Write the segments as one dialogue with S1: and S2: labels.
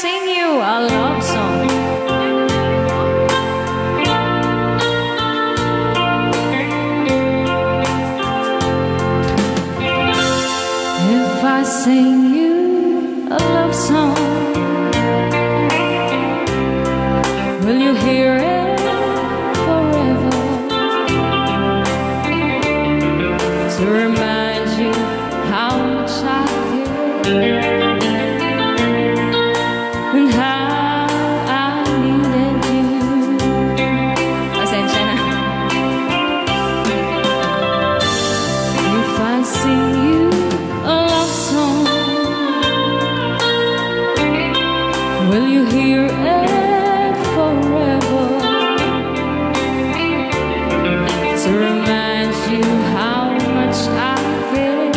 S1: sing you a love song. If I sing you a love song, will you hear it forever? To remind you how much I care and how I needed you. Pasensya na. If I sing you a love song, will you hear it forever? To remind you how much I care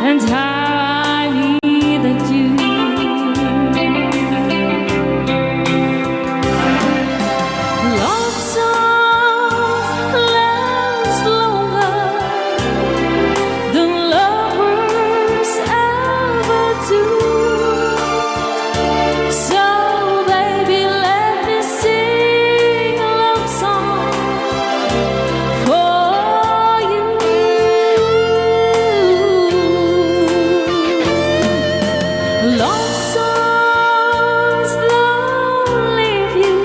S1: and how I needed you. Love songs last longer than lovers ever do. So baby, let me sing a love song for you. Love songs don't leave you,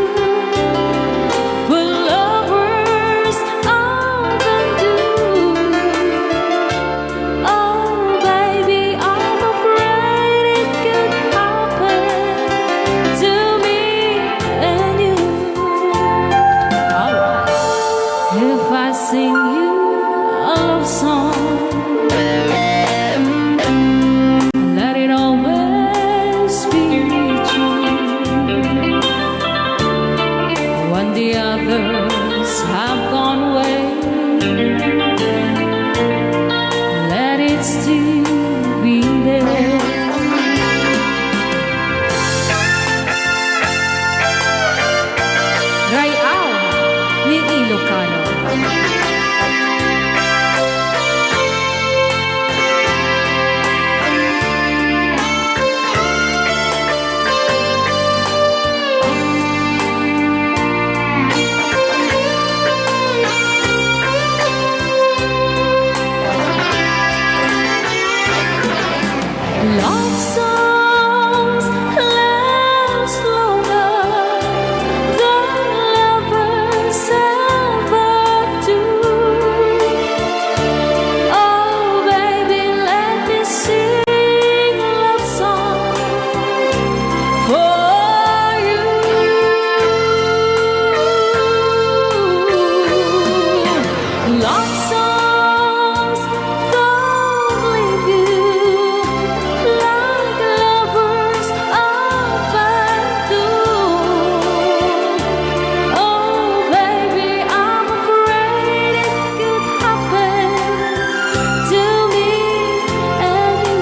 S1: but lovers often do. Oh baby, I'm afraid it could happen to me and you. Alright. If I sing you a love song, let it always be true. When the others have gone away, let it still be there. Rayaw ni Ilocano. Love songs last longer than lovers ever do. Oh baby, let me sing a love song for you. Love songs don't leave you like lovers often do. Oh baby, I'm afraid it could happen to me and you.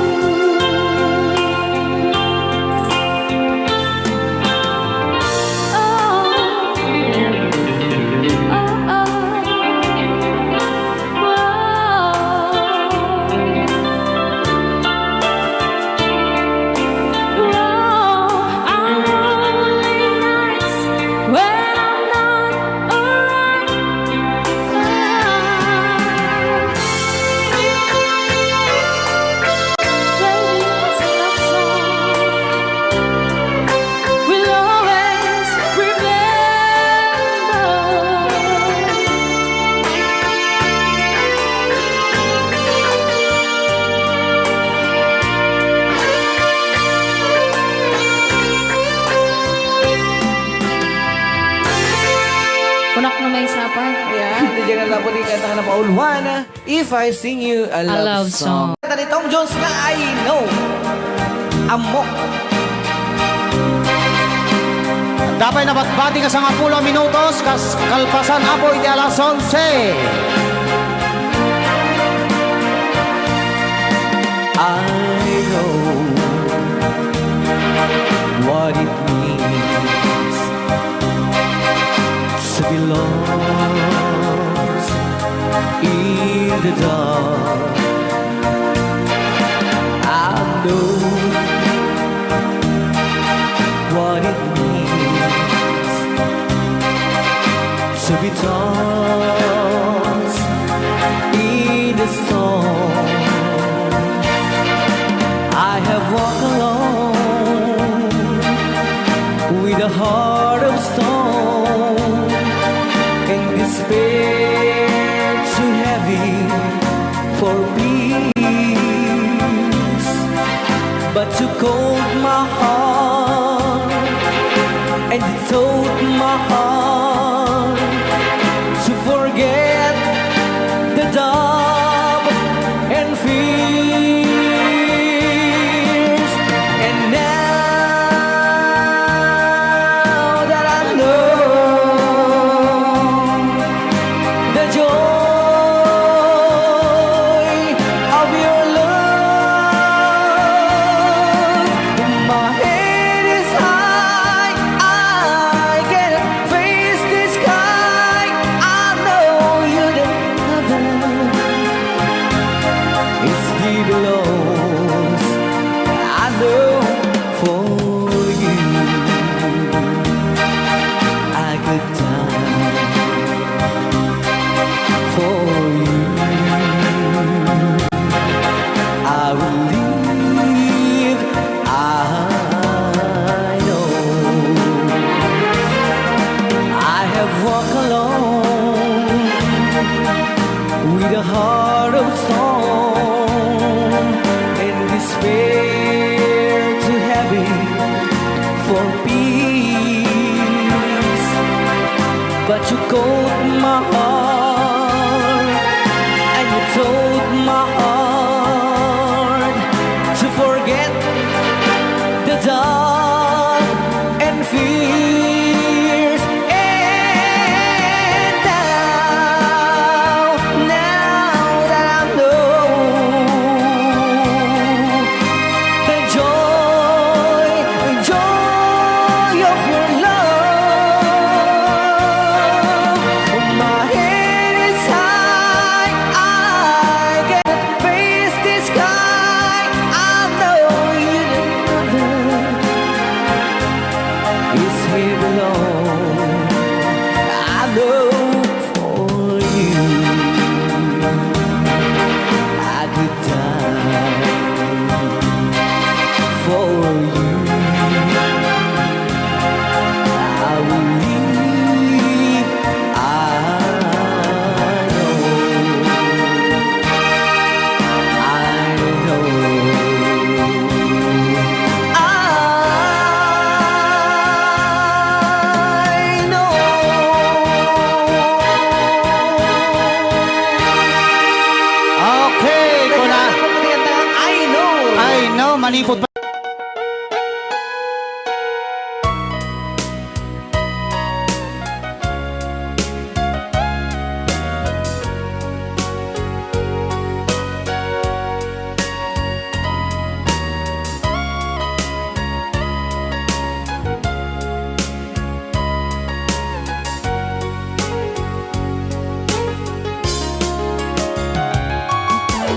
S1: Kunak na may sapay.
S2: Ayan, hindi dyan lang po din kanta ka na pauluhan. If I sing you a love song. Kanta ni Tom Jones na I Know. Amok.
S3: Dapat nabatbati ka sa 10 minutos, kalpasan apoy di alas 11.
S2: I know what it means to be lost in the dark. I know to be tossed in the storm. I have walked alone with a heart of stone, and despair too heavy for peace. But you called my heart, and you told my heart to forget the doubt and fears. And now that I know the joy of your love, my head is high, I can face the sky. I know you the heaven is he belongs. I know for you I could die for you. I will live, I know. I have walked alone with a heart of stone, and despair too heavy for peace. But you called my heart, and you told my heart to forget the dark and fears. And now that I know the joy of your love, my head is high, I can face the sky. I know you never is here alone. I know for you I could die for you. I will live, I know, I know, I know.
S3: Okay, ito na.
S2: I know.
S3: I know, malipot pa.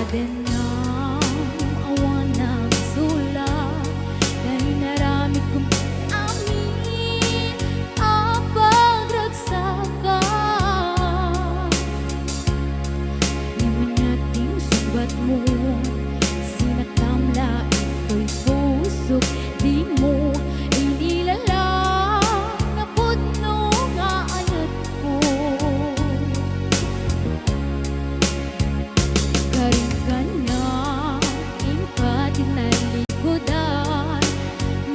S1: Din ng awan ng sulat, dahil naramit kong amin ang pagragsakan. Ngayon nating subat mo, sinakamla ito'y puso, di mo inilalang na pudno nga ayat ko. Karing kanya, impatin na likodan,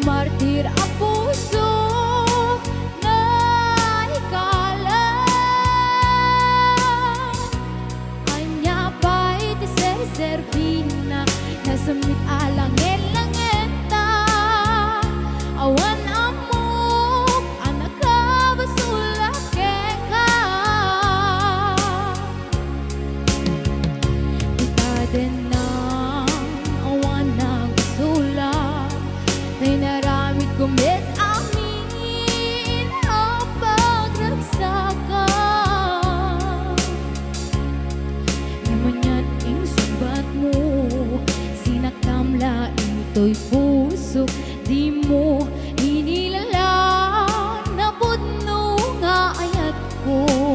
S1: martir ang puso na ikalan. Anya pa'y tiserserpina, nasamit alang elangeta, awan amok, anak ka basulak ka. Din ng awan ng sulat, na'y naramit kumit amin ang pagragsakan. Ngayon ing subat mo, sinakamla ito'y puso, di mo inilalang na pudno nga ayat ko.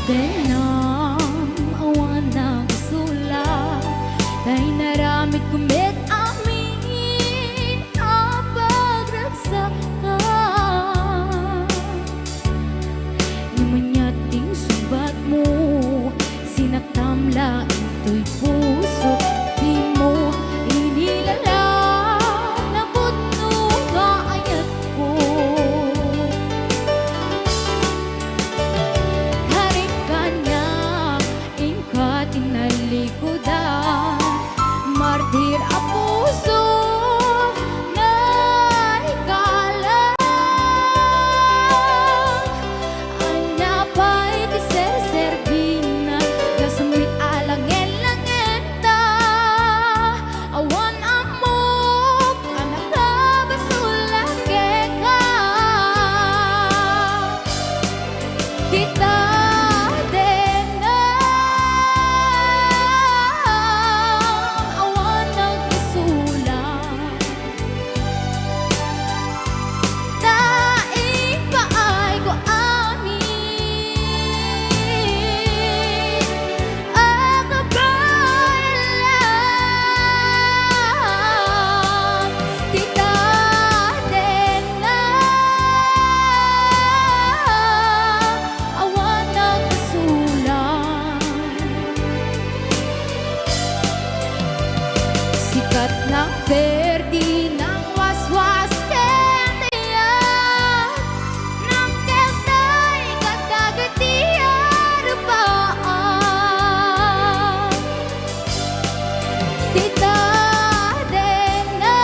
S1: din ang awan ng isula. Dahil naramit kumit amin ang pagragsakan. Namanyating subat mo, sinaktamla ito'y puso. Di mo inilalang na putno kaayat ko. Karikanya ingkat inalikodan, martir ang puso na ikalang. Anya pa'y tiser-servina, gasumit alangin-langenta. Awan amok, anak ka basulake ka. Tita dena, awan nagisulang. Daing paay ko amin, agabay lang. Tita dena, awan nagisulang. Sikat ng perdi ng waswas kendiya, ng keltay kadagatiya rupaan. Tita dena,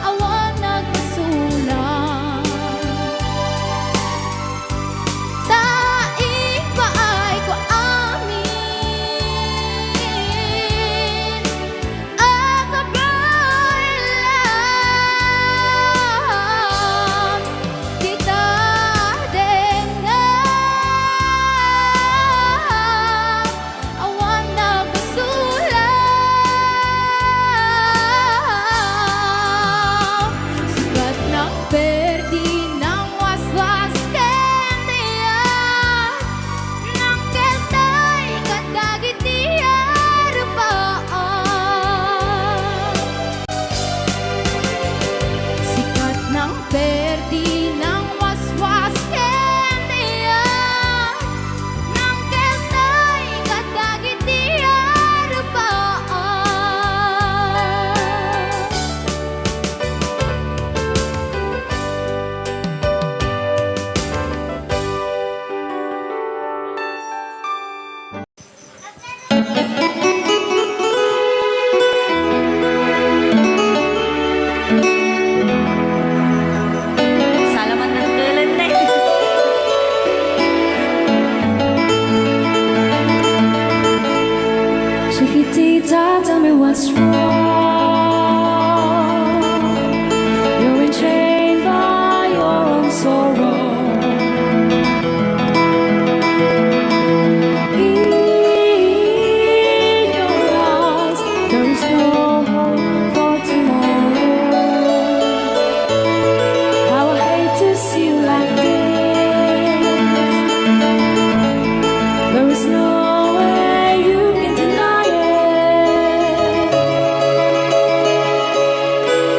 S1: awan nagsulang. Daing paay ko amin, agabay lang. Tita dena, awan nagsulang. Sikat ng perdi ng waswas kendiya, ng keltay kadagitiya rupaan. Sikat ng perdi ng waswas kendiya, ng keltay kadagitiya rupaan.
S4: Salamat ng tulad na
S1: Chiquitita, tell me what's wrong. You're enchained by your own sorrow. In your eyes, there is no hope for tomorrow. How I hate to see you like this. There is no way you can deny it.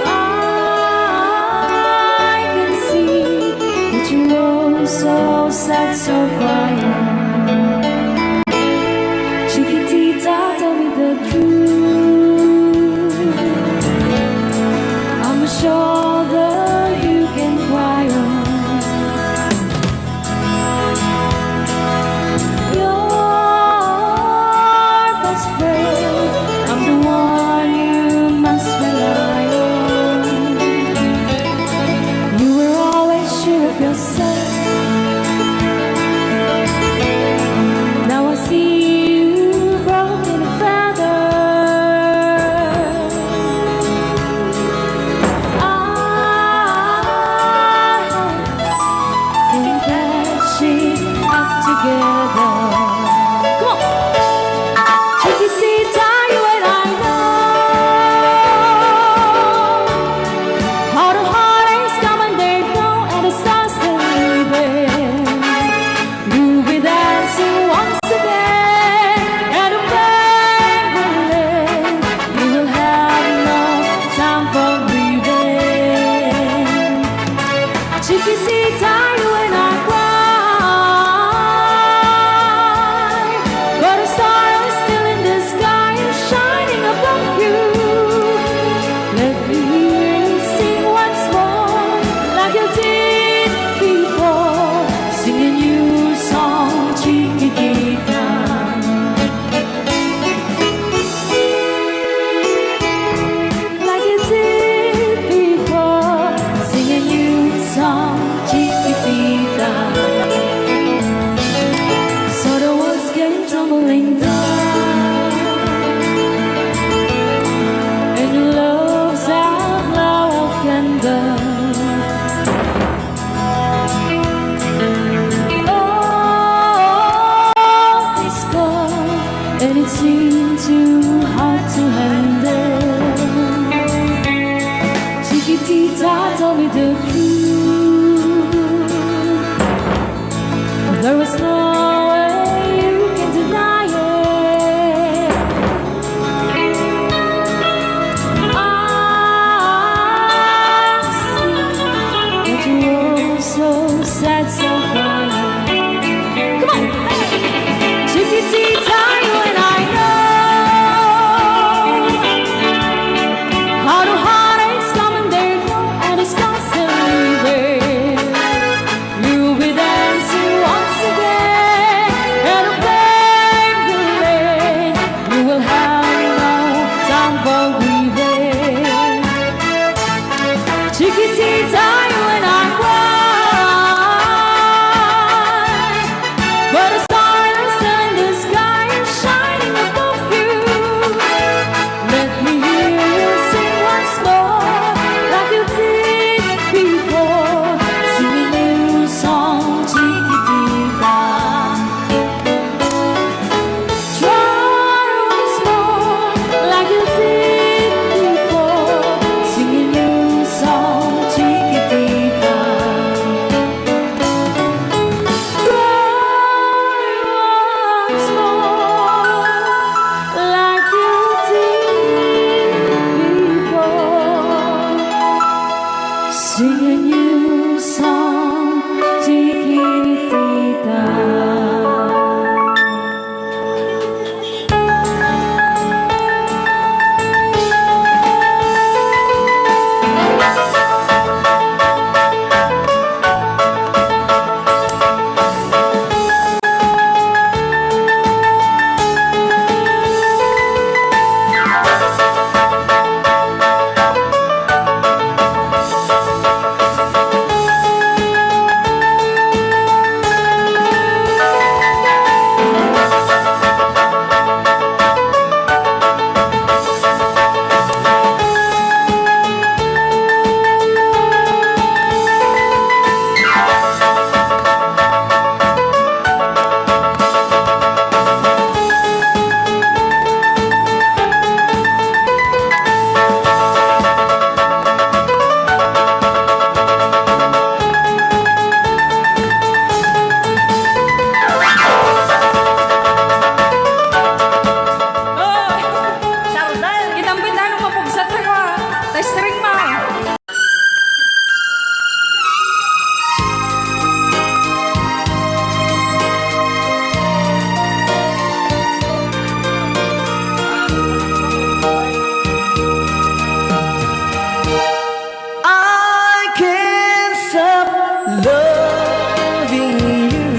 S1: I can see that you know so sad, so quiet. Chiquitita, tell me the truth. I'm a shoulder you can cry on. Your best friend, I'm the one you must rely on. You were always sure of yourself. Now I see you broken a feather. I think patch it up together. Come on, Chiquitita, you and I know how the heartaches come and they go, and it's us that Chiquitita, you and I cry, but a star is still in the sky and shining above you. Let me hear you sing once more, like you did before. Sing a new song, Chiquitita. Like you did before. Sing a new song, Chiquitita. So the walls came tumbling down, and your love's outlaw can burn. Oh, it's cold, and it seemed too hard to handle. Chiquitita, tell me the truth. There was no way you can deny it. I see that you were so sad, so crying. Come on, Chiquitita, you and I know how the heartaches come and they go, and it's constantly there. You'll be dancing once again, and a flame will light. You will have no time for grieving. Chiquitita, you and I cry, but a star is still in the sky and shining above you. Let me hear you sing once more, like you did before. Sing a new song, Chiquitita. Try once more, like you did before. Sing a new song, Chiquitita. Try once more, like you did before. Sing a new song, Chiquitita.
S4: Sarudal, ginambit ano mapugsat ko. Testring ma.
S2: I can't stop loving you,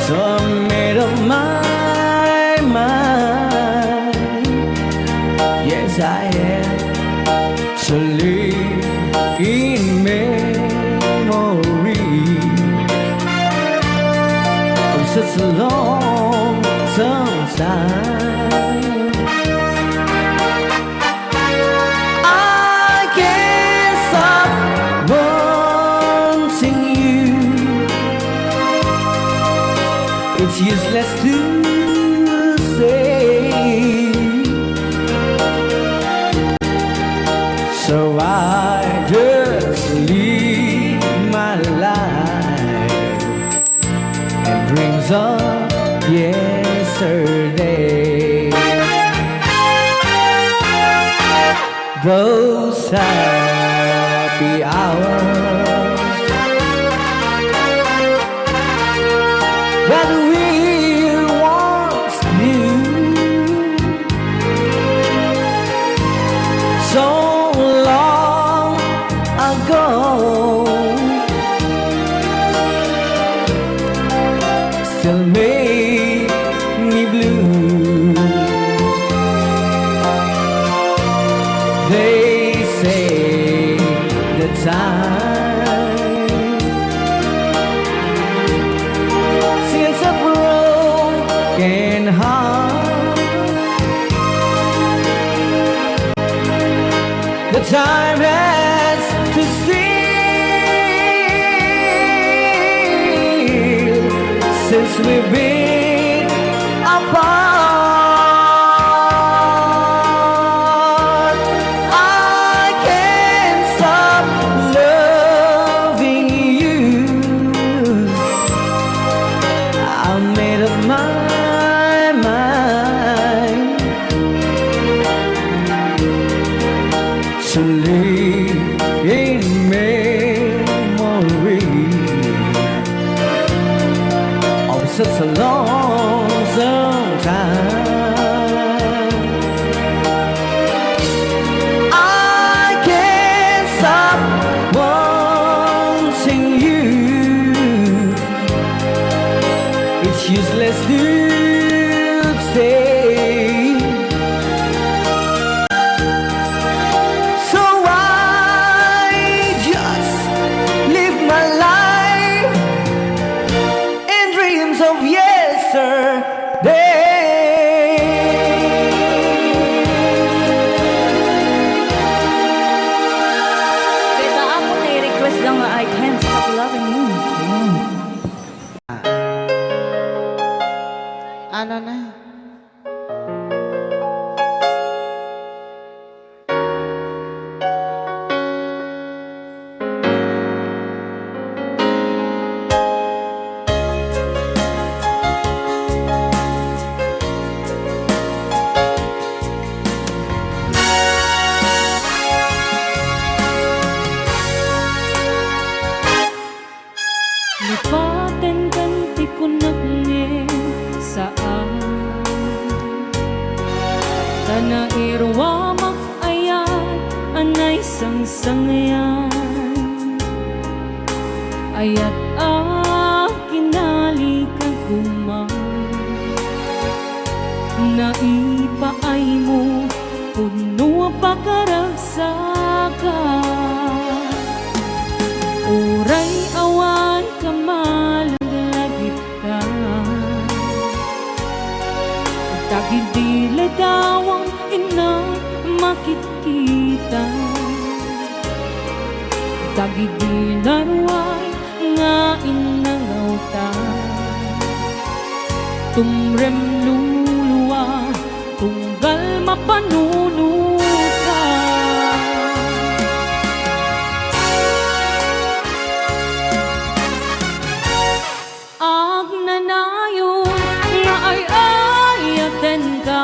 S2: so I made up my mind. Yes, I am to live in memory of such a long time. I can't stop wanting you. It's useless to say, so I just live my life and dreams of be ours. That we once knew so long ago still make me blue. They say the time since a broken heart, the time has to steal since we've been apart. I can't stop loving you. I made up my mind to live in memory of such a lonesome time. I can't stop wanting you. It's useless to stay. So I just live my life in dreams of yesterday.
S4: Kaya ako na-request lang nga I can't stop loving you.
S3: Ano na?
S1: Lipaten ganti ko nagnge saan Tanairwa makayat anay sang-sangayan Ayat kinali ka kumang Naipaay mo puno pakaragsakan Uray awan ka malaglagip ka Tagidila daw ang inang makikita Tagidila ruway nga inangaw ta Tumrem luluwa tunggal mapanuno ka Ag nanayon nga ay ayaten ka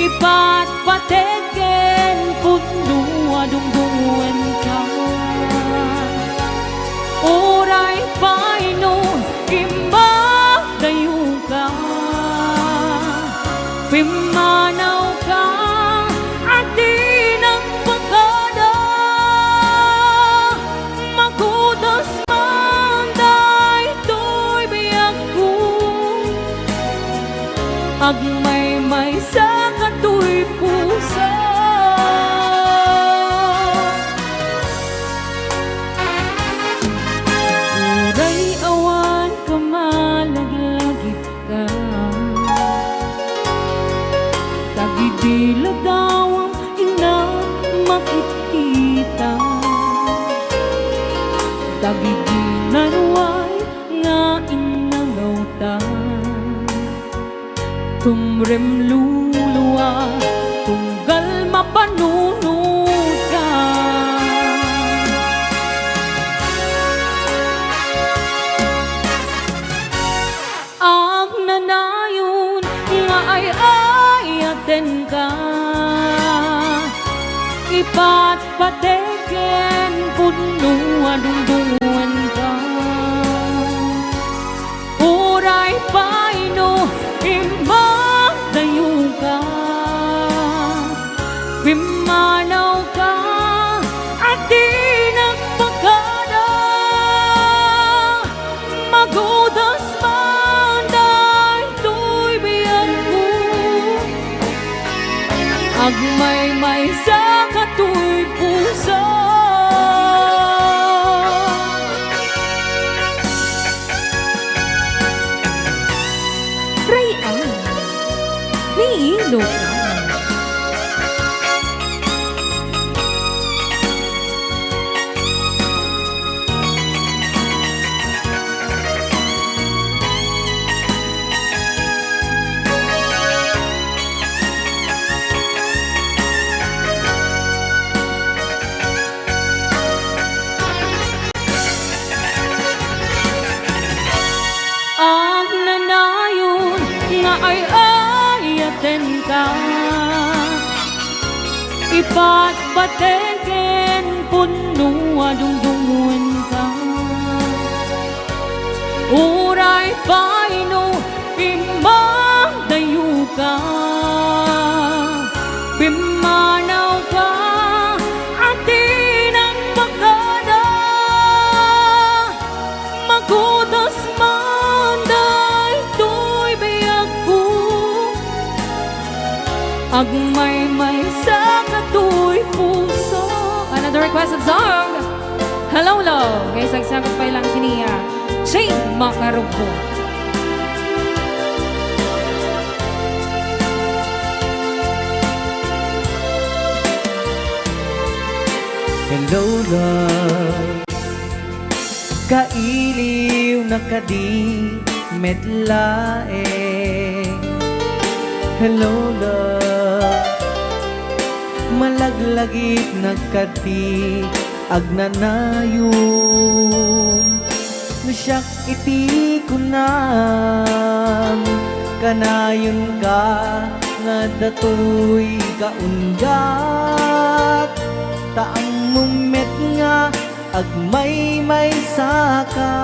S1: Ipatpateken putluwa dungdungan ka Oray painon imagdayo ka Pimanaw ka at di nagpagada Magudas Agmay-may sa katoy pusa Uray awan ka malaglagip ka Tagidila daw ang inang makikita Tagidila ruway nga inangaw ta Tumrem luluwa tunggal mapanunod ka Ang nanayon nga ay ayaten ka Ipatpateken puno adungdungan ka. Uray paino imadayo ka. Pimanaw ka at di nagpagana. Magudas man dahil biyag ko. Agmay-may sa kato'y puso. Rayan, ni Ilocano. Ang nanayon nga ay ayaten ka. Ipatpateken puno adungdungan ka. Uray paino imadayo ka. Pimanaw ka at di nagpagana. Magudas man dahil biyag ko. Agmay-may sa kato'y puso. Another requested song. Hello, love. Guys, nagsagot pa ilang siniya. Shane Makarupo.
S2: Hello, love. Kailiw na kadi Medley. Hello, love. Malaglagip nagkati agnanayon. Nasyak iti kunam kanayon ka nga datoy kaundat. Taang mumet nga agmay-may saka.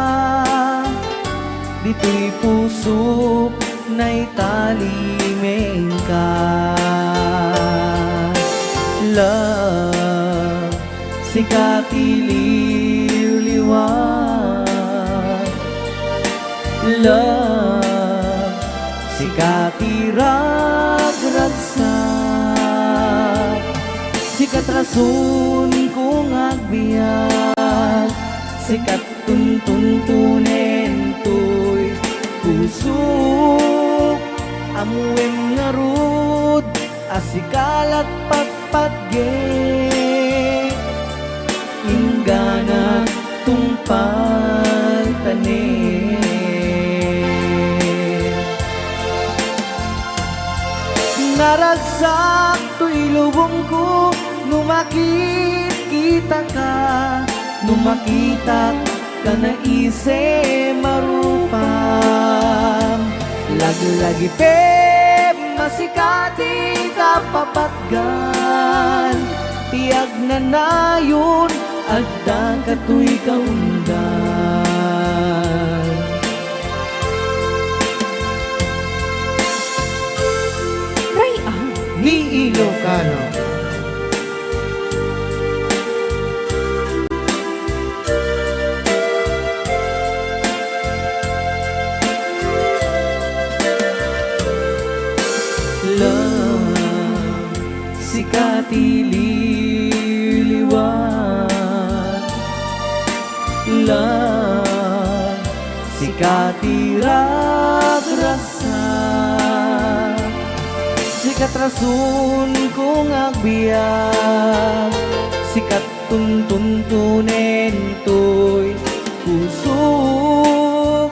S2: Dito'y puso na'y talimeng ka. Love, sikati liw-liwag. Love, sikati ragragsak. Sikat rason kong agbiag. Sikat tuntunen to'y pusok. Amuem nga rod, asikalat patpatge. Ingana tungpal tanim. Naragsak to'y lubong ko. Numakit kita ka. Numakita ka na ise marupam. Lagi-lagi pe masikati ka papatgan. Tiag na nayon agda kato'y kaundan.
S1: Rayan,
S2: Ni Ilocano. Love, sikati liliwan. Love, sikati ragrasa. Sikat rason kong agbiag. Sikat tuntuntunen to'y pusok.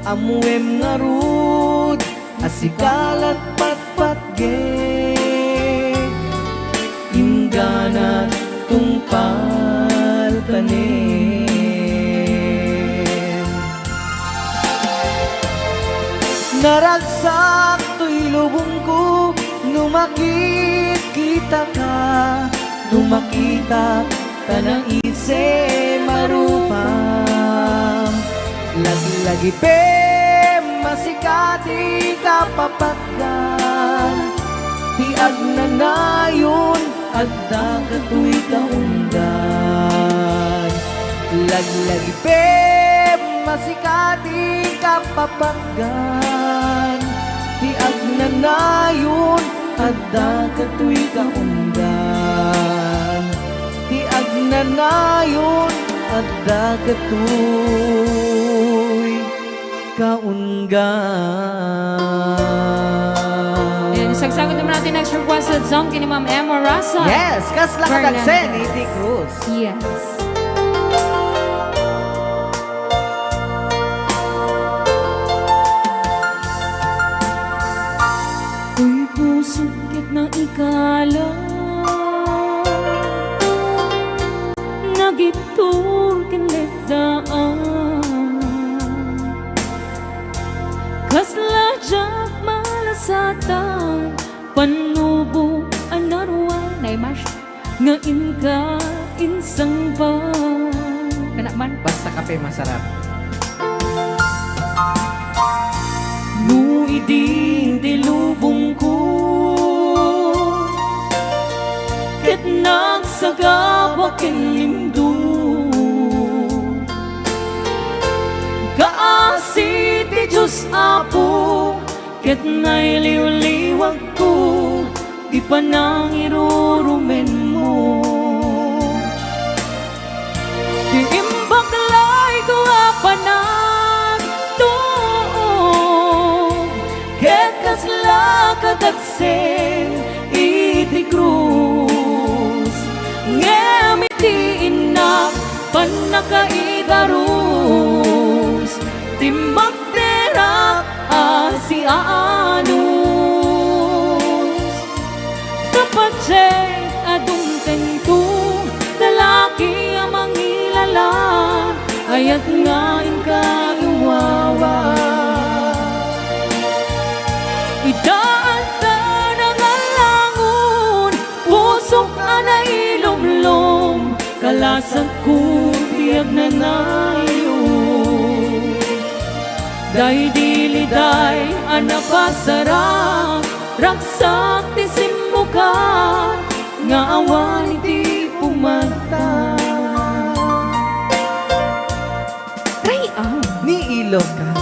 S2: Amuem nga rod, asikalat patpatge. Ingganat tungpal tanim. Naragsak to'y lubong ko. Numakit kita ka. tumakita tanang ise marupang lagi-lagi pe masikati kapapagkan ti agnanayon at dagatoy kaundan lagi-lagi pe masikati kapapagkan ti agnanayon at dagatoy kaundan ti agnanayon at dagatoy kaungan.
S1: And sagsagot naman natin next requested song kini Ma'am Emma Rasa.
S2: Yes, kasla katagsen, Iti Cruz.
S1: Yes. Uy, puso kit na ikala nagitur kinledaan kasla jak malasatan panubo anarwan nay mas nga inka insang ba kana man
S2: Basta kape masarap.
S1: no idin dilubong ko ket nagsagabak lindo kaasi ti Diyos Apo ket nailiw-liwag ko di pa nang irurumen mo di imbaklay ko apanan tuog ket kasla katagsen iti krus ngemiti inak panakaidarus timbak terak asi anus kapatid adung tentu lalaki ang mangilala ayat nga iwawa idaan ng alangon pusok anay lumlom kalasag ko tiyag na nayon day diliday anak pasarang raksak ti simmuka nga awan iti pumata kay
S2: Ni Ilocano.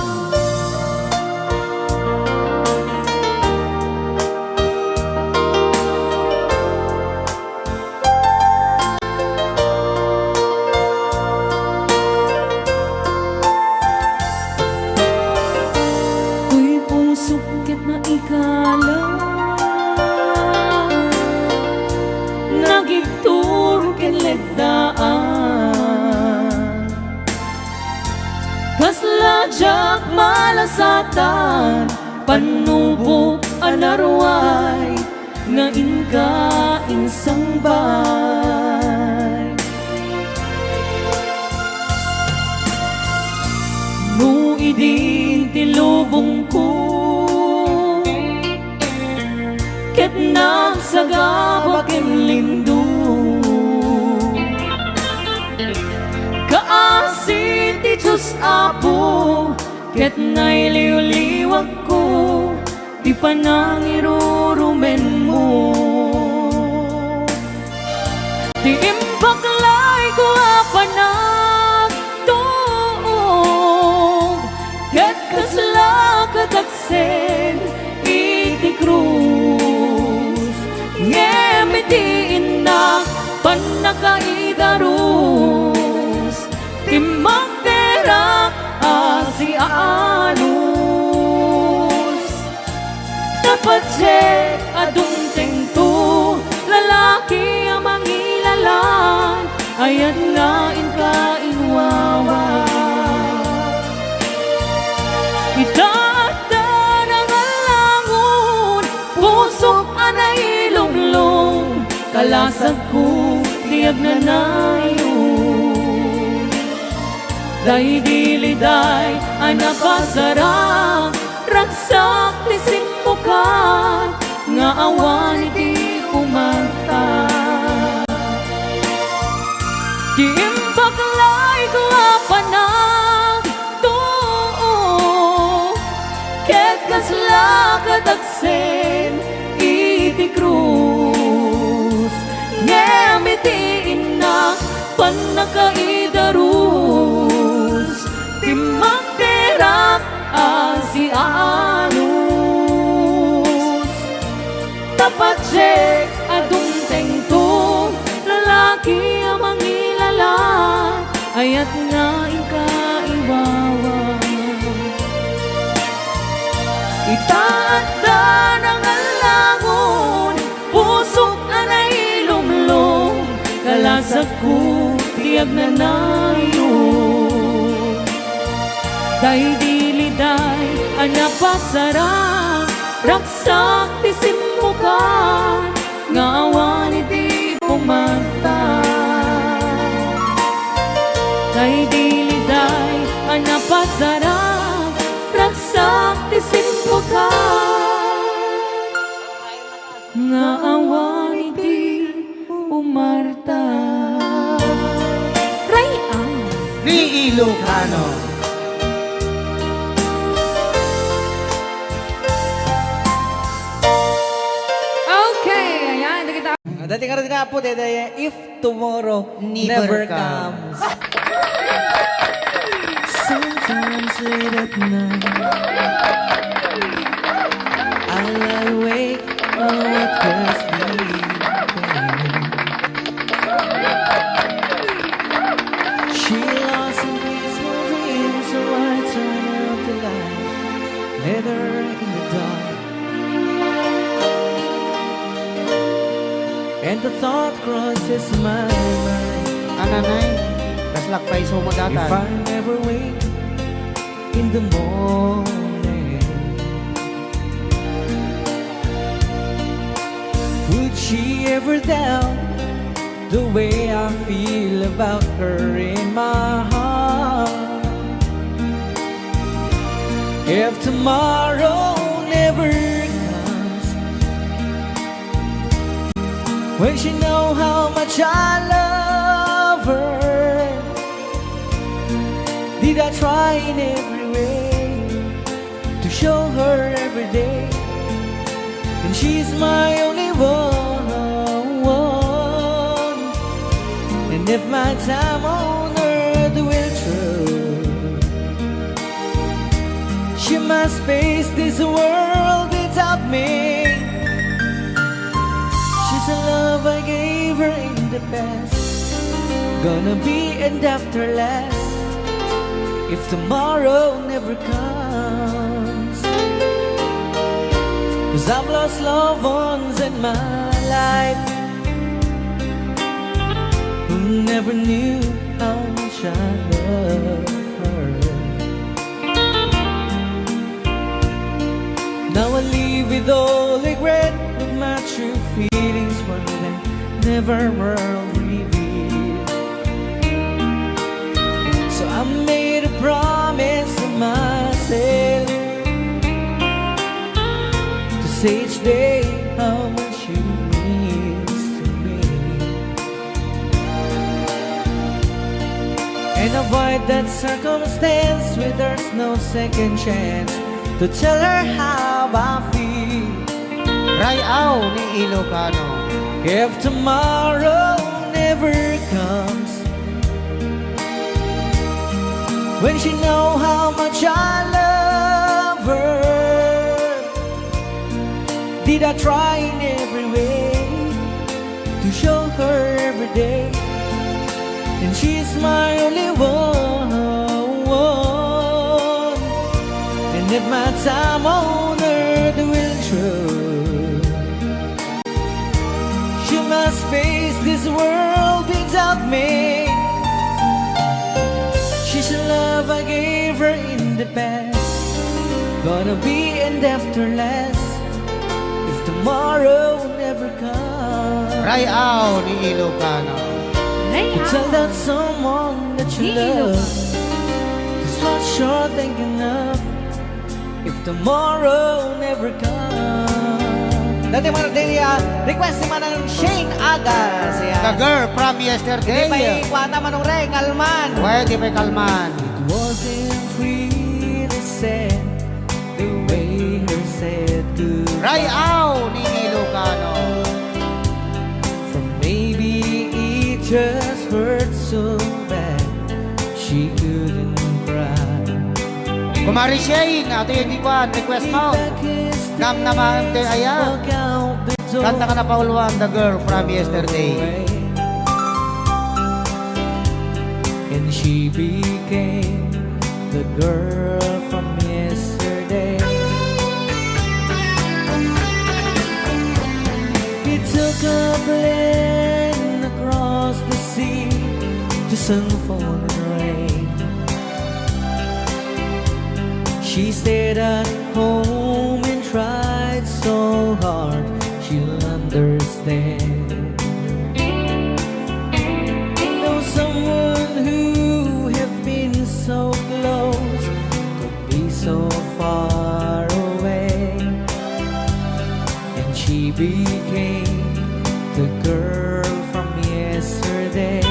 S1: uy puso ket na ikala nagitur kinledaan kasla jak malasatan panubo anarway nga inka insang bay no idin tilubong ko ket nagsagabak lindo kaasi ti Diyos Apo ket nailiw-liwag ko di pa nang irurumen mo di imbaklay ko apanag tuog ket kasla katagsen iti krus ngemiti inak panakaidarus timbak terak asi anus dapat adung tengto lalaki ang mangilalan ayat nga inka inwawa idata ng alangon pusok anay lumlong kalasag ko tiyag na nayon day diliday anak pasarang raksak ti simmukan nga awan iti pumata Di imbaklay ko apanag tuo ket kasla kadagsen iti krus ngemitiin na panakaidarus ti magderak si anus tapat siya adung tengtong lalaki amang ilala ayat nga ikaiwawa itaat da ng alangon pusok anay lumlong kalasag ko tiyag na nayo day diliday anapasarang raksak tisimukan ngawan iti pumanta day diliday anapasarang raksak tisimukan ngawan iti umarta Rayan
S3: Ni Ilocano.
S1: Okay, ayan, kita.
S2: Dati nga rin nga po, if tomorrow never comes. Sometimes late at night I lie awake helplessly She lost in peaceful dreams, so I turn out the light, let her in the dark. And the thought crosses my mind,
S3: Ananay, kaslak pa iso mo
S2: if
S3: datan.
S2: I never wake in the morning, would she ever doubt the way I feel about her in my heart? If tomorrow never comes, when she know how much I love her, did I try in every way to show her every day, and she's my only one. And if my time on earth will true, she must face this world without me. She's a love I gave her in the past, gonna be and after last, if tomorrow never comes. 'Cause I've lost loved ones in my life who never knew how much I love her. Now I live with all regret, with my true feelings for them never were revealed. So I made a promise to myself to say each day how much you means to me, and avoid that circumstance where there's no second chance to tell her how I feel.
S3: Rayaw ni Ilocano.
S2: If tomorrow never comes, when she know how much I love her, did I try in every way to show her every day, and she's my only one. And if my time on earth will true, she must face this world without me. She's a love I gave her in the past, gonna be and after last, if tomorrow never comes.
S3: Rayaw ni Ilocano.
S2: You tell that someone that you love, just what you're thinking of, if tomorrow never comes. Dati man din request si Manang Shane Agas.
S3: The
S2: Yan.
S3: girl from
S2: Hindi
S3: yesterday.
S2: pa ikwata manong Reng Alman.
S3: Pwede pa kalman.
S2: Wasn't really sad the way her said goodbye.
S3: Rayaw ni Ilocano.
S2: For maybe it just hurt so bad she couldn't cry.
S3: Kumari Shane, ato yung dikwan, request mo. Nam naman te aya. Kanta ka na pauluan, the girl from yesterday.
S2: And she became the girl from yesterday. He took a plane across the sea to some falling rain. She stayed at home and tried so hard she'll understand. Though someone who have been so close could be so far away, and she became the girl from yesterday.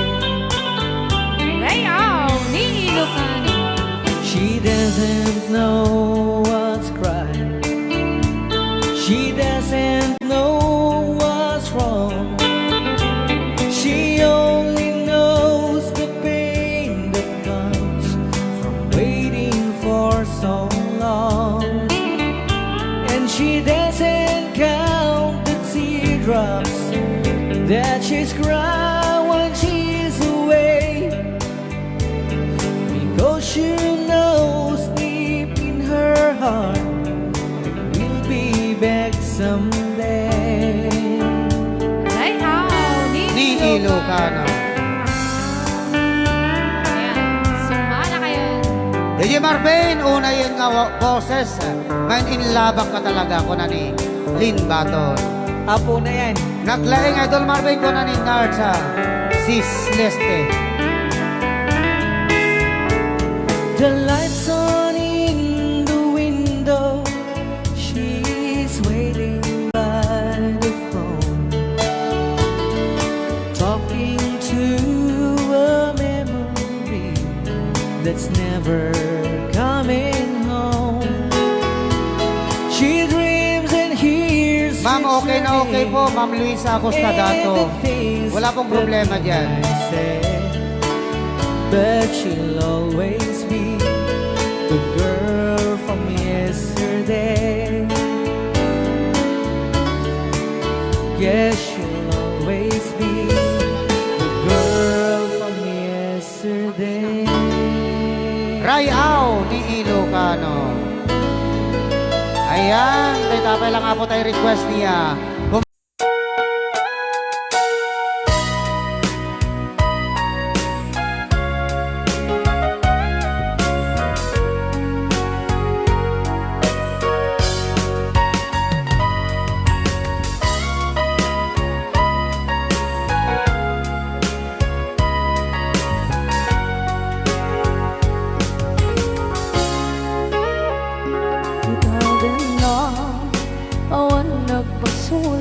S1: Rayaw ni Ilocano.
S2: She doesn't know what's right. She doesn't know what's wrong. She only knows the pain that comes from waiting for so long. And she doesn't count the teardrops that she's crying when she's away, because she knows deep in her heart we'll be back someday.
S1: Rayaw
S3: Ni Ilocano.
S1: Ayan, sumala kayo.
S3: DJ Marvin, una yun nga boses. Ngayon inlabak ka talaga ko na ni Lynn Baton.
S2: Apo na yan.
S3: Naglaing Idol Marvin ko na ni Nard sa Sis Leste.
S2: The lights on in the window. She's waiting by the phone, talking to a memory that's never coming home. She dreams and hears.
S3: Ma'am, okay na okay po. Ma'am Luisa Acosta Dato. Wala pong problema dyan.
S2: But she'll always be the girl from yesterday. Yes, she'll always be the girl from yesterday.
S3: Rayaw ni Ilocano. Ayan, tapay lang nga po tayo request niya.
S1: Awan nagpasura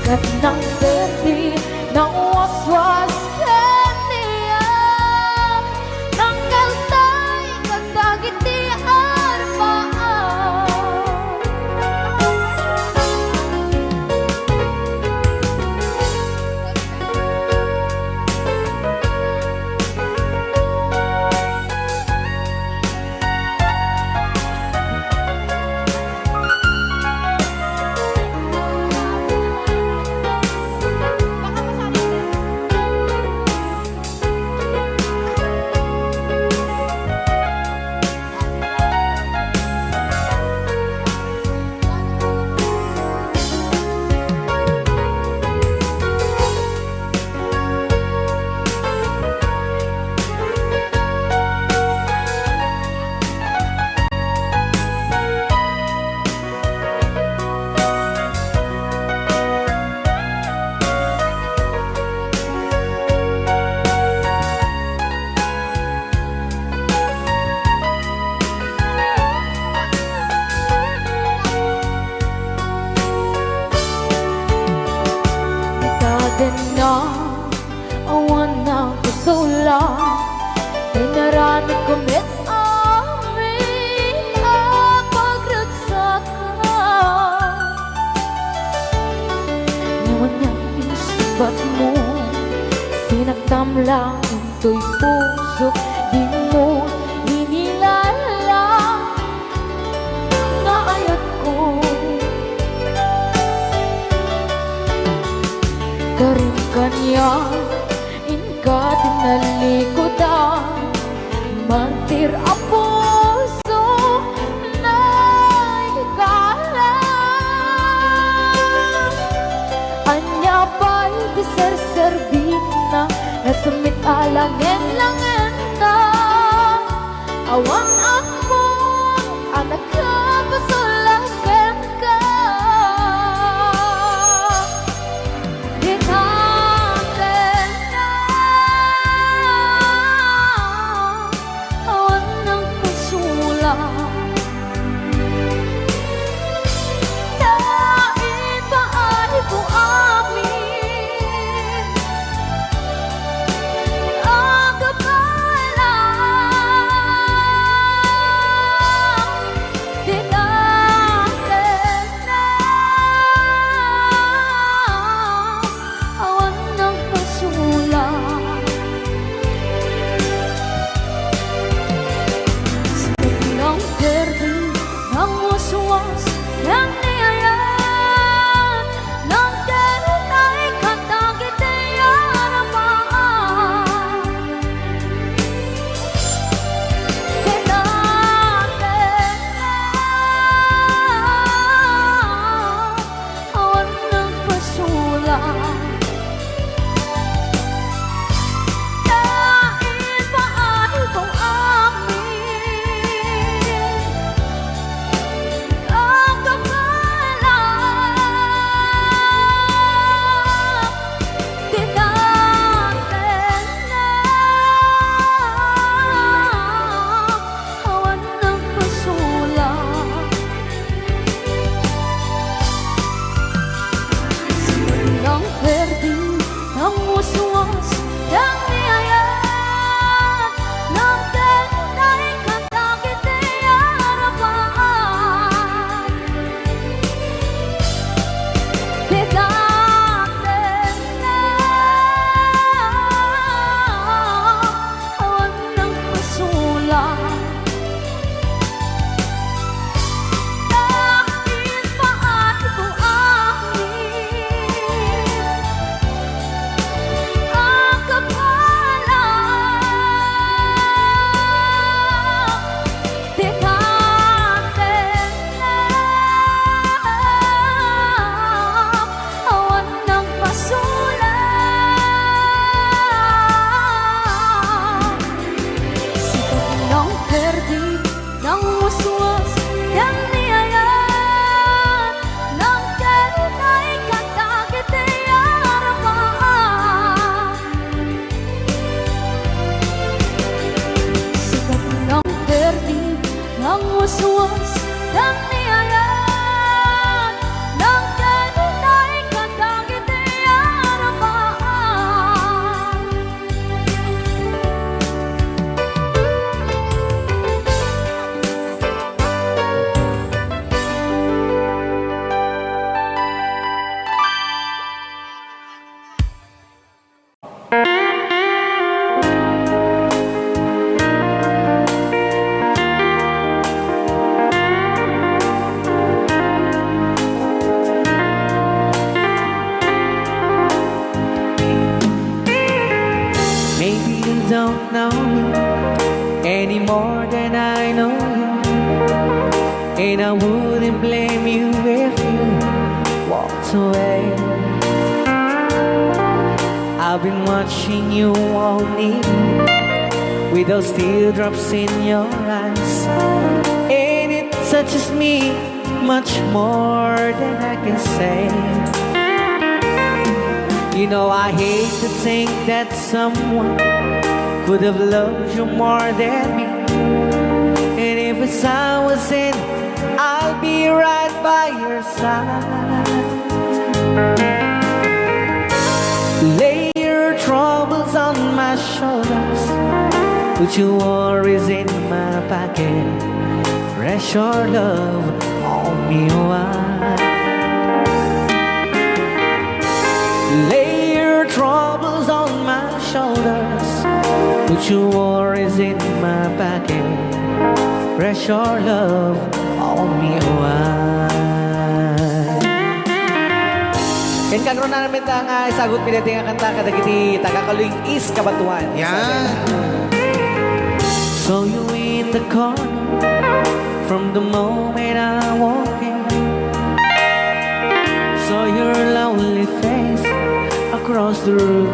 S1: At ng berde ng waswas kaniya ng kaltay kagdagiti arbaan. Na awan na kusula tinarani kumit amin ang pagragsakan. Ngayon na insubat mo sinagtam lang into'y puso di mo inilala nga ayat ko. Karin kanya inka tinalikodan mantir a puso na higala. Anya pa'y diserservin na nasumit alangen-langen na awan ako anak ka pasulagan ka. Long
S2: Maybe you don't know me any more than I know you, and I wouldn't blame you if you walked away. I've been watching you all evening with those teardrops in your eyes, and it touches me much more than I can say. You know, I hate to think that someone could have loved you more than me, and if it's I was in, I'll be right by your side. Lay your troubles on my shoulders, put your worries in my pocket, rest your love on me wide. Lay your troubles on my shoulders, put your worries in my pocket, rest your love on me wide.
S5: Ken kagro na namin nga isagot piniti nga kanta kadagiti tagakaluing is kabatuan.
S3: Yan.
S2: Saw you in the corner from the moment I walked in. Saw your lonely face across the room.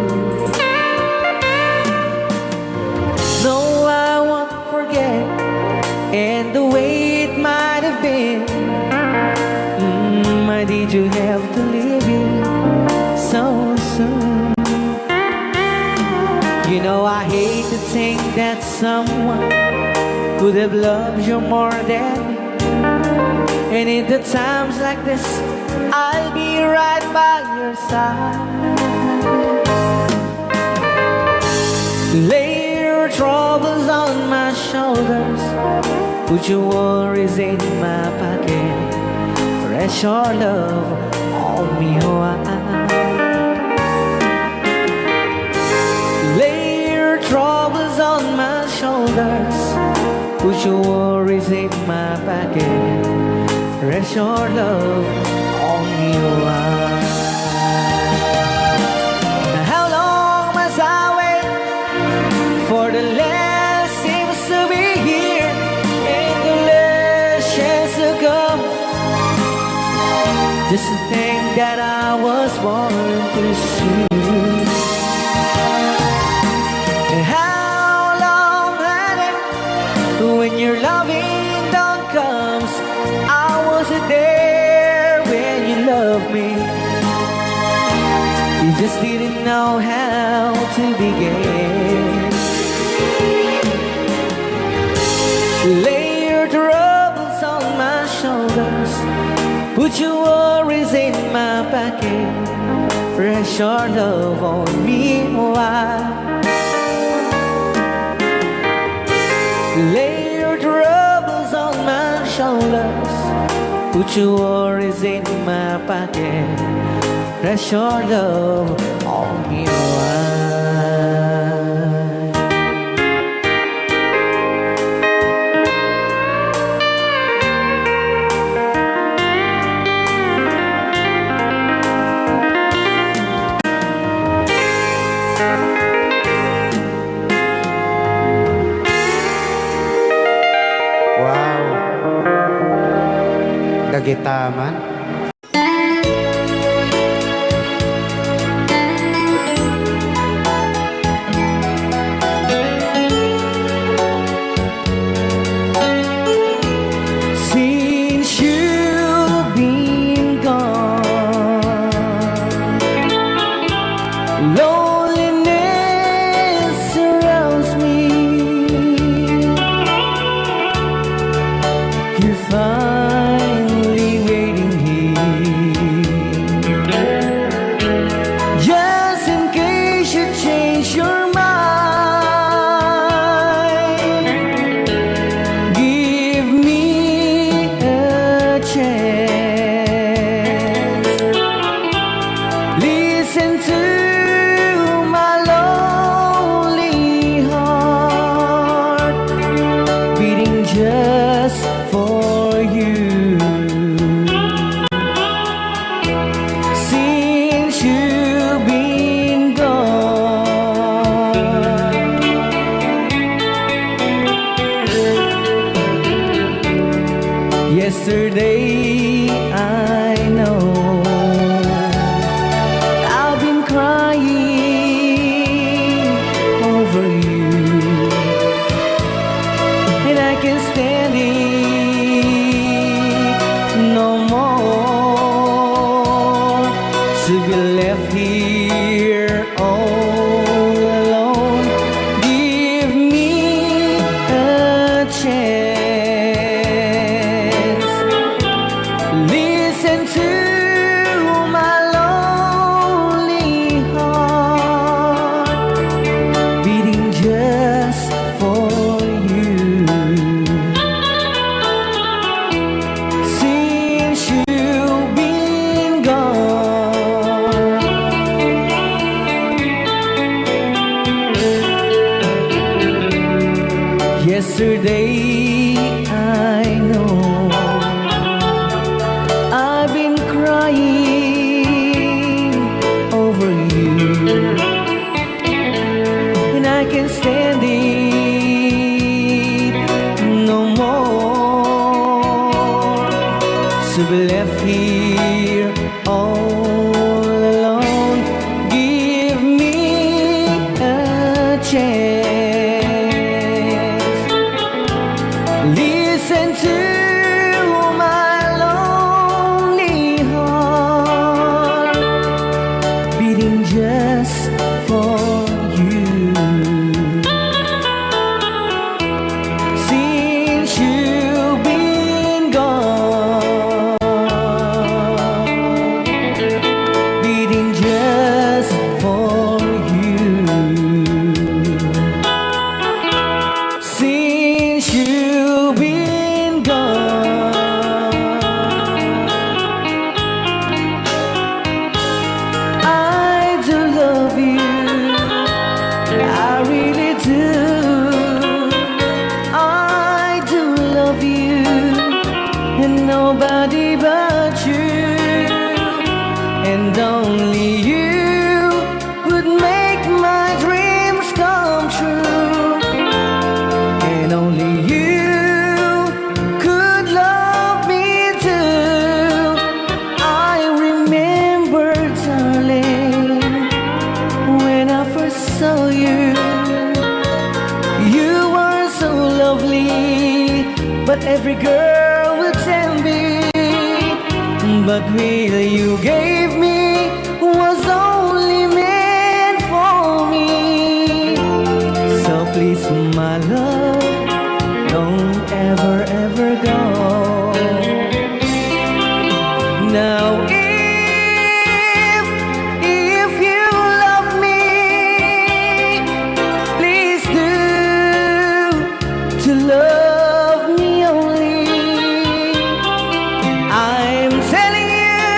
S2: No, I won't forget, and the way it might have been. Why did you have to leave it so soon? You know, I hate to think that someone could have loved you more than me, and in the times like this, I'll be right by your side. Lay your troubles on my shoulders, put your worries in my pocket, rest your love on me wide. Lay your troubles on my shoulders, put your worries in my pocket, rest your love on me wide. How long must I wait for the last seems to be here and the last chance to come? Just to think that I was born to see. And how long had it when your loving dawn comes? I wasn't there when you loved me. You just didn't know how to begin. Lay your troubles on my shoulders, put your worries in my pocket, rest your love on me wide. Lay your troubles on my shoulders, put your worries in my pocket, rest your love on me wide.
S3: Wow. Dagitaman.
S2: Since you've been gone, loneliness surrounds me. You're finally waiting here, just in case you change your mind. Give me a chance. Listen to my love. yesterday, I know I've been crying over you, and I can't stand it no more. So we left here all alone. Give me a chance. Listen to my lonely heart beating just for you. Since you've been gone, beating just for you. Since you've been gone, I do love you, I really do. I do love you, and nobody but you, and only you would make my dreams come true, and only you could love me too. I remember, darling, when I first saw you, you were so lovely, but every girl would tell me, but really you gave me was only meant for me. So please, my love, don't ever, ever go. Now if you love me, please do to love me only. I'm telling you,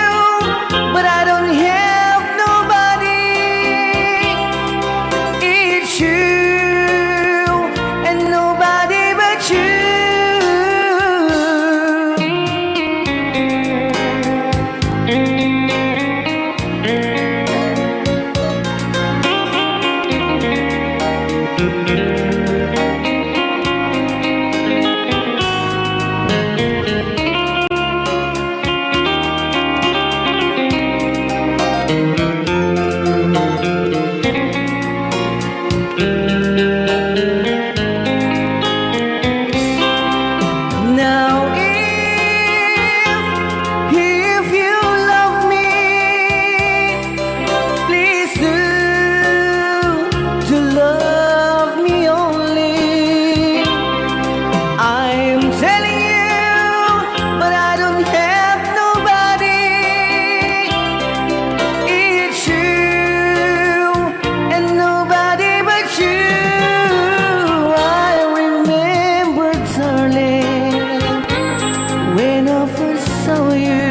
S2: but I don't have nobody. It's you and nobody but you. Now if you love me, please do to love me only. I'm telling you, but I don't have nobody. It's you and nobody but you. I remember, darling, when I first saw you,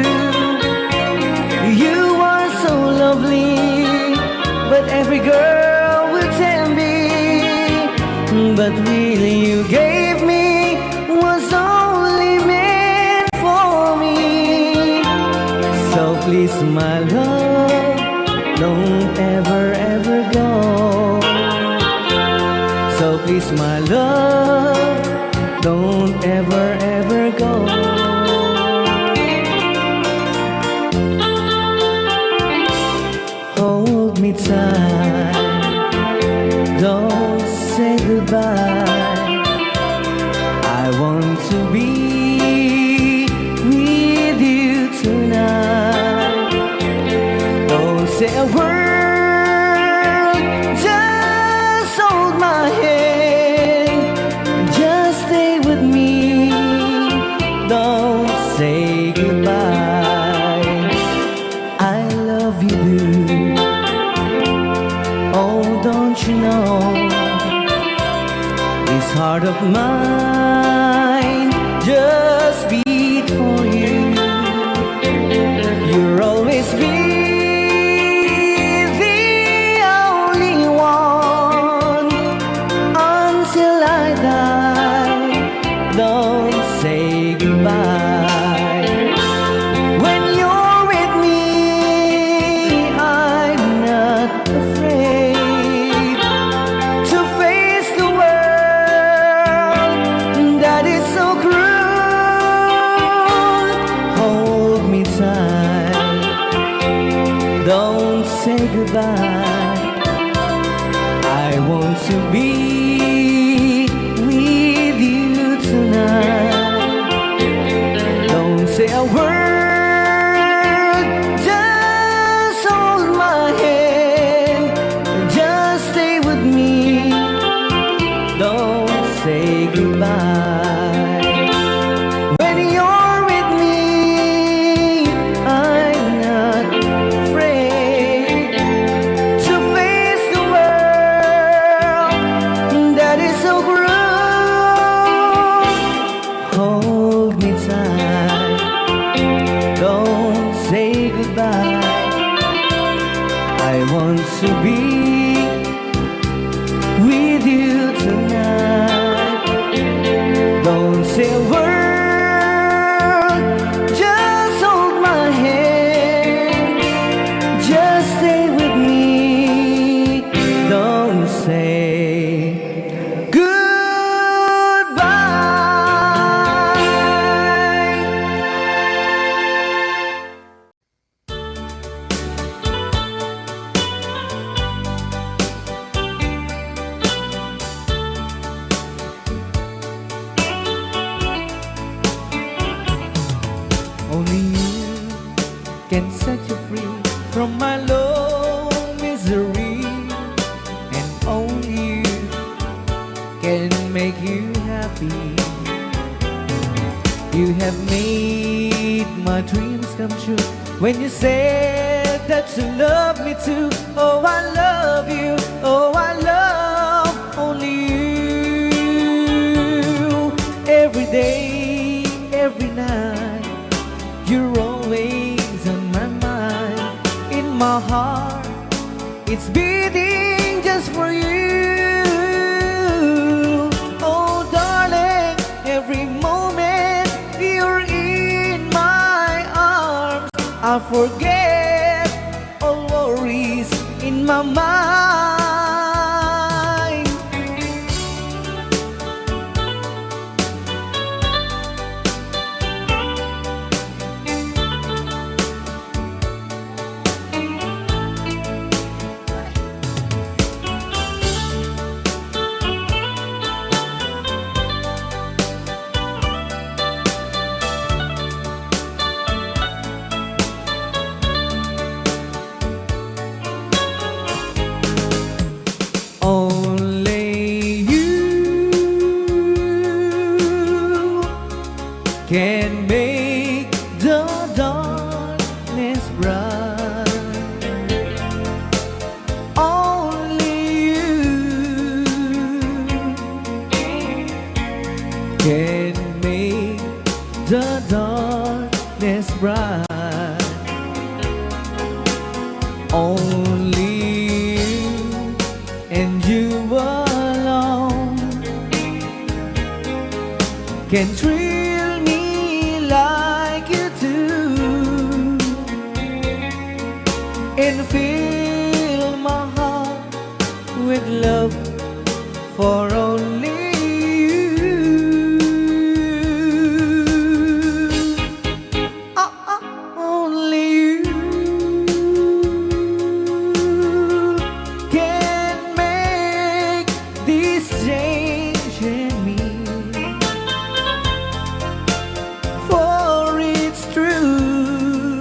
S2: you were so lovely, but every girl would tell me, but really you gave me was only meant for me. So please, my love, don't ever, ever go. So please, my love, don't ever, ever go. Hold me tight, don't say goodbye. I want to be with you tonight. Don't say a word, just hold my hand, just stay with me. Don't say goodbye. I love you, boo. Oh, don't you know, this heart of mine just beat for you. You'll always be the only one until I die. want to be with you tonight. Don't say a word, just hold my hand, just stay with me. Don't say goodbye. When you're with me, I'm not afraid to face the world that is so cruel. Hold me tight, don't say goodbye. I want to be with you tonight. Don't say a word, just hold my hand, just stay with me. Don't say goodbye. Only you can set you free from my low misery, and only you can make you happy. You have made my dreams come true when you said that you love me too. Oh, I love you. Oh, I love only you. Every day, every night, you're always on my mind. In my heart, it's beating just for you. Oh, darling, every moment you're in my arms, I forget all worries in my mind. Only you can make the darkness bright. Only you can make the darkness bright. Only you and you alone can thrill me like you do, and fill my heart with love for only you. Only you can make this change in me, for it's true.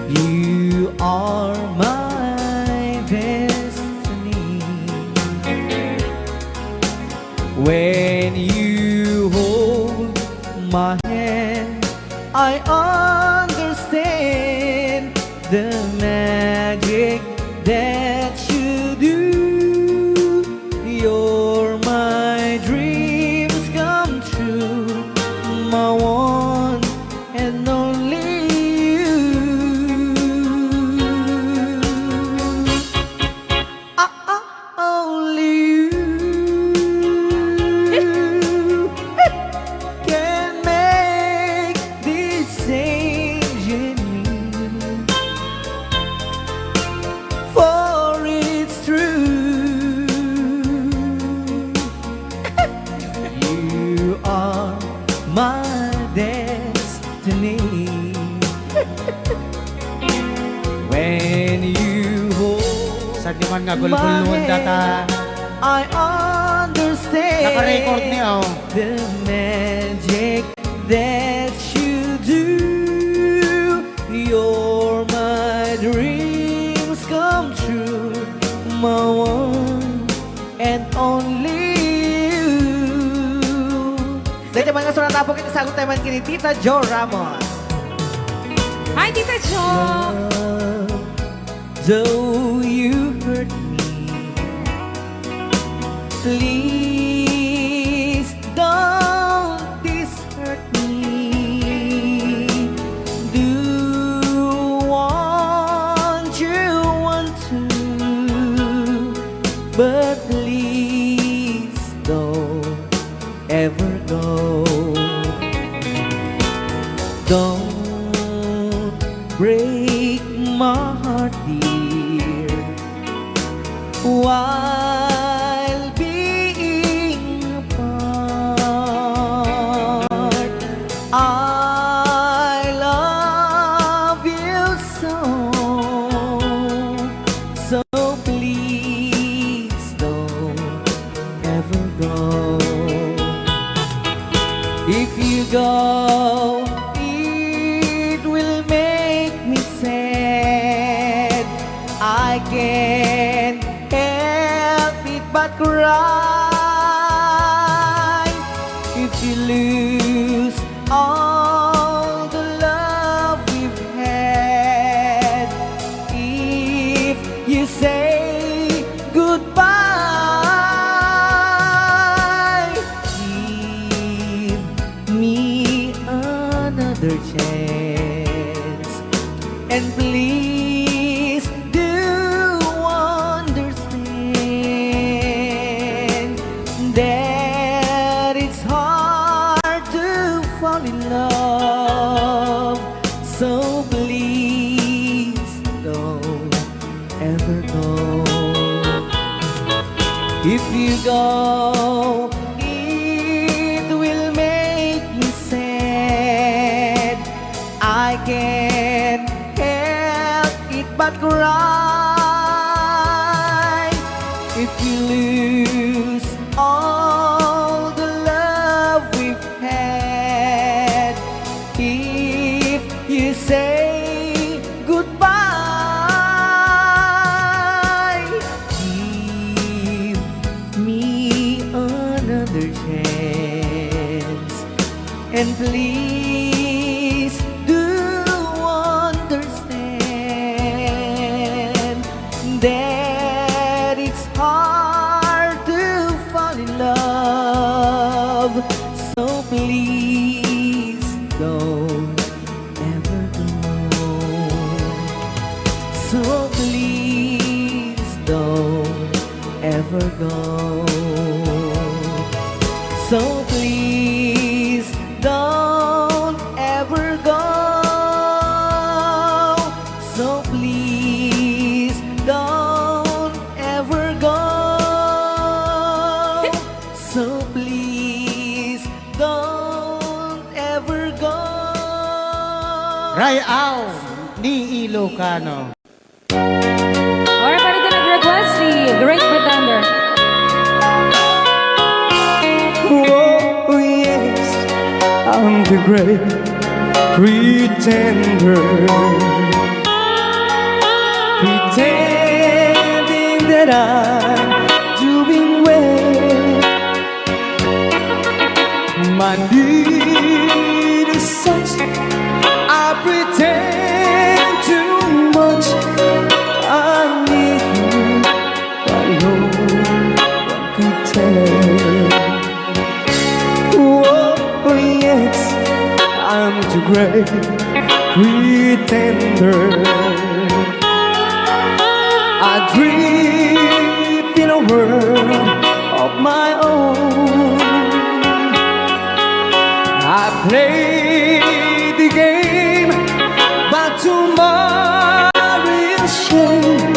S2: You are my destiny. When you hold my hand, I understand the magic that you do. You're my dreams come true, my one and only you. Only you can make this change in me, for
S3: Sa di man nga gulgulun data.
S2: I understand
S3: Naka-record niya oh.
S2: the magic that you do. You're my dreams come true, my one and only you. Dahil mga kasunod na po sagot naman kini Tita Jo Ramos.
S1: Hi, Tita Jo!
S2: Though you hurt me, please don't hurt me. Do want to, but please don't ever go. Don't break my heart, dear, while being apart. I love you so, so please don't ever go. If you go, it will make me sad. I can't help it but cry. If you lose all the love we've had, if you say goodbye, give me another chance, and please do understand that it's hard to fall in love. So please don't ever go. If you go, it will make me sad. I can't help it but cry. If you lose all the love we've had, if you say goodbye, give me another chance, and please do understand that it's hard to fall in love. So please don't ever go. So please don't ever go. So please don't ever go. So please don't ever go. So please don't ever go.
S3: Rayaw ni Ilocano.
S1: Alright, para din nag-request si Great Pretender.
S2: Oh yes, I'm the great pretender, pretending that I'm doing well. My need is such, I pretend too much. I need you, but no one could tell. Oh yes, I'm too great pretender. I dream in a world of my own. I play the game, but tomorrow is shame.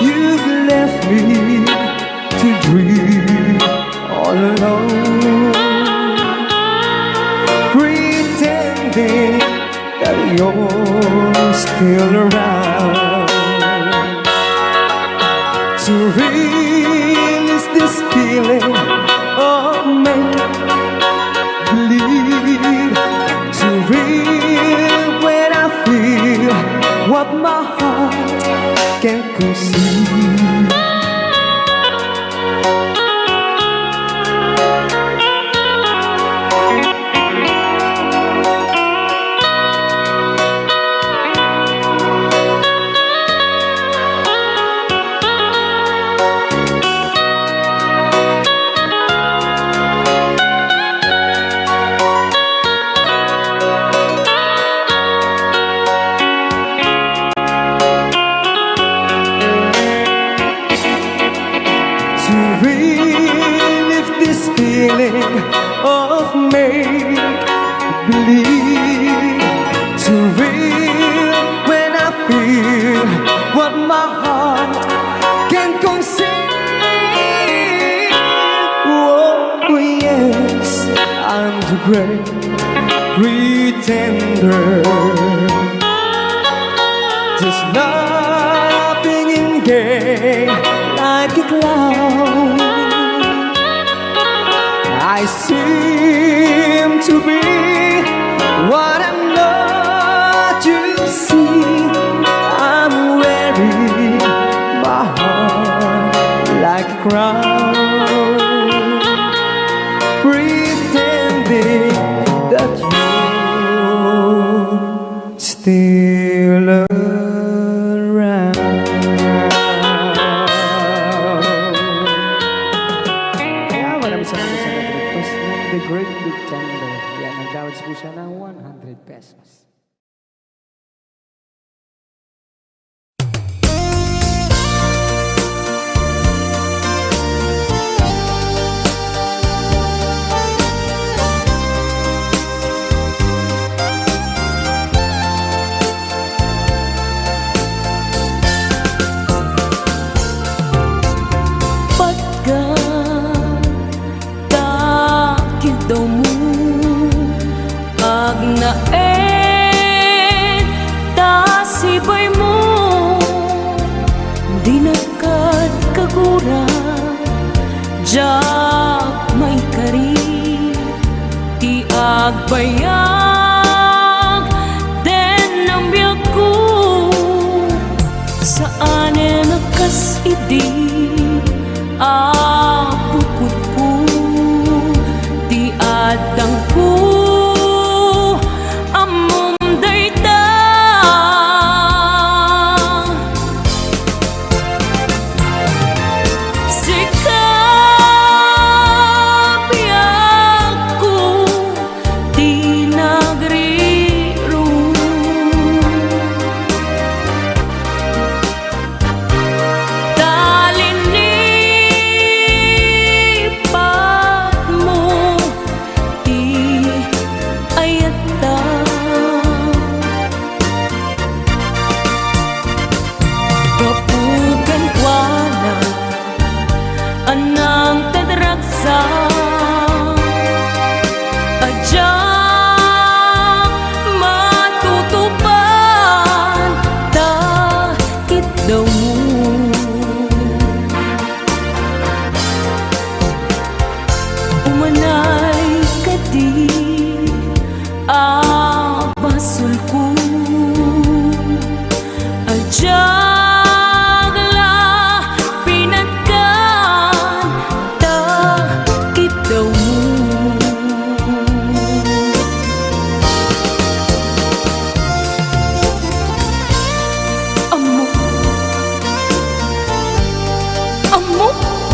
S2: You've left me to dream all alone, pretending that you're still around. to release this feeling of make believe, to real when I feel what my heart can't conceive. Feeling of make-believe, to real when I feel what my heart can conceive. Oh yes, I'm the great pretender, just laughing in gay like a clown. I seem to be what I'm not, you see. I'm wearing my heart like a crown, pretending that you're still around. The Great Big Tender. Yan, nag-downs po siya ng 100 pesos.
S1: Daw mo ag naen tasibay mo di nakat kagura jak may kari ti agbayag den ang biyag ko saan nakas idi apukot ko adang ku amom dayta sikap yaku di nagriru anang tadraksa ajak matutupan takit daw mo umanay kadi abasul ko ajak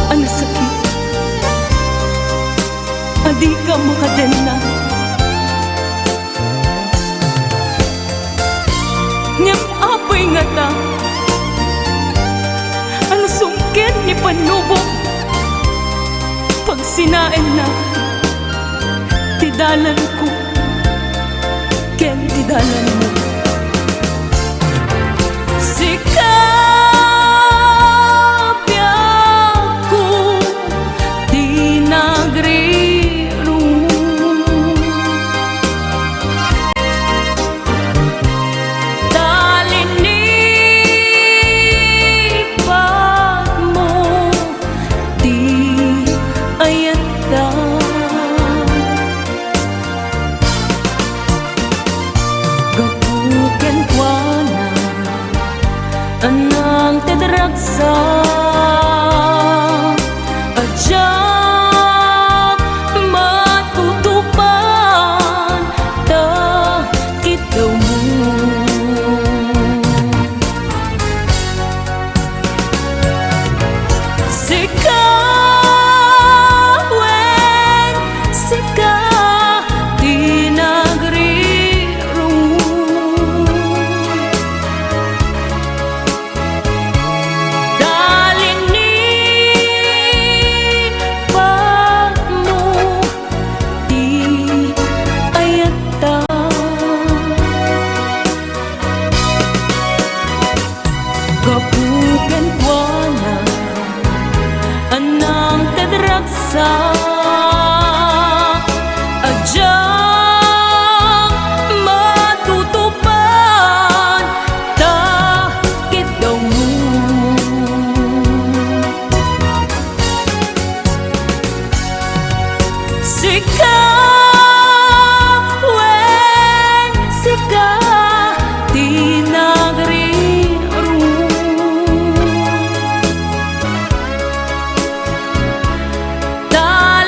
S1: ang sakit, adi ka makadena. Ngam apay nga ta, ang sungkit ni panubok, pag sinain na, tidalan ko, ken tidalan mo. Mo anang tedragsa ajak matutupan ta kita mo sikawen sika di negeri dalinin pagmo di ayata kapugan kuana anang tedragsa ajang matutupan ta kita mo sikawen sika di negeri Dal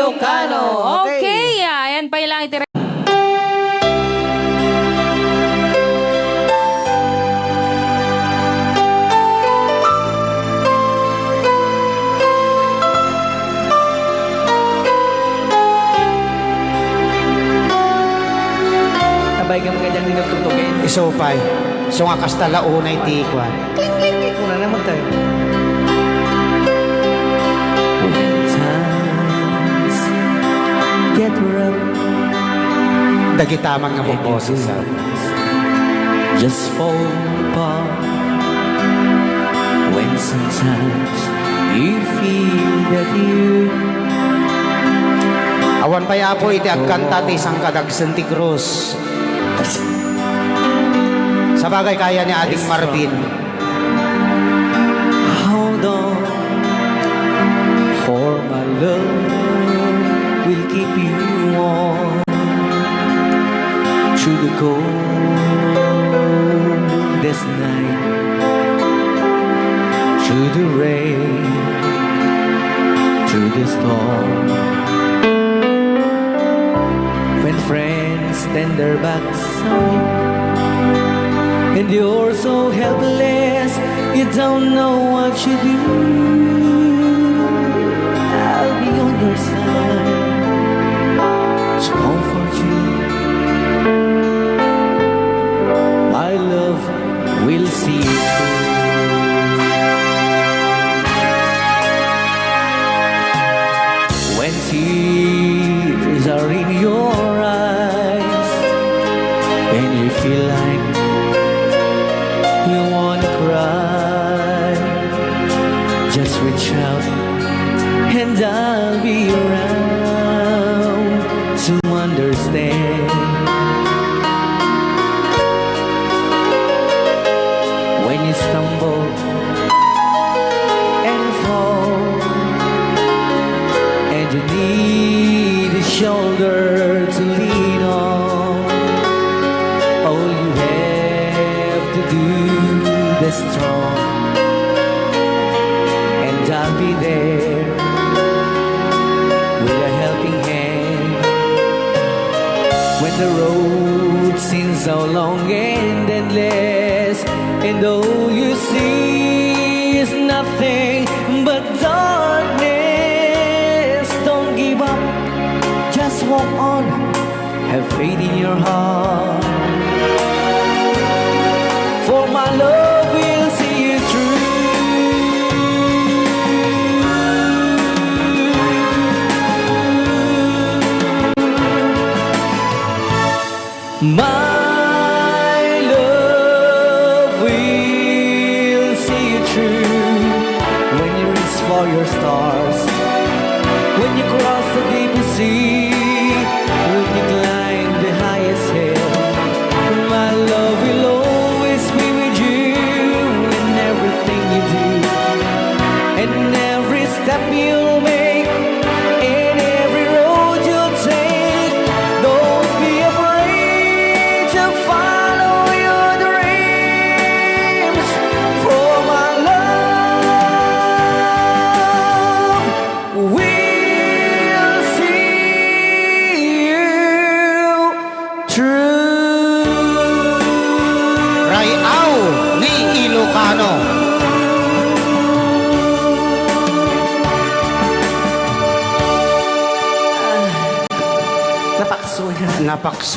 S5: Ilocano.
S1: Okay, ayan pa lang itira.
S5: Sabay ka mga dyan din nagtutugin.
S3: Isopay. So nga kastala unay tikwan.
S5: Una naman tayo. When times get rough,
S3: Dagitamang nga mo boses sa.
S5: just fall apart. When sometimes you feel that you
S3: Awan pa yapo iti agkanta ti isang kadagsan ti Cruz. Sa bagay kaya ni Ading Marvin.
S5: hold on, for my love will keep you warm through the coldest night, through the rain, through the storm. When friends turn their backs on you and you're so helpless, you don't know what you do. I'll be on your side to comfort you. My love will see you through. When tears are in your eyes and you feel like you wanna cry, just reach out and I'll be around to understand. When you stumble and fall and you need a shoulder to lean on, all you have to do is strong, and I'll be there with a helping hand. When the road seems so long and endless, and all you see is nothing but darkness, don't give up, just walk on, have faith in your heart, for my love will see you through. My love will see you through. When you reach for your stars, when you cross the deepest sea, when you climb the highest hill, my love will always be with you in everything you do, and every step you make, in every road you take. Don't be afraid to follow your dreams, for my love will see you through.
S3: Rayaw ni Ilocano.
S5: Napakso yan.
S3: Napaks.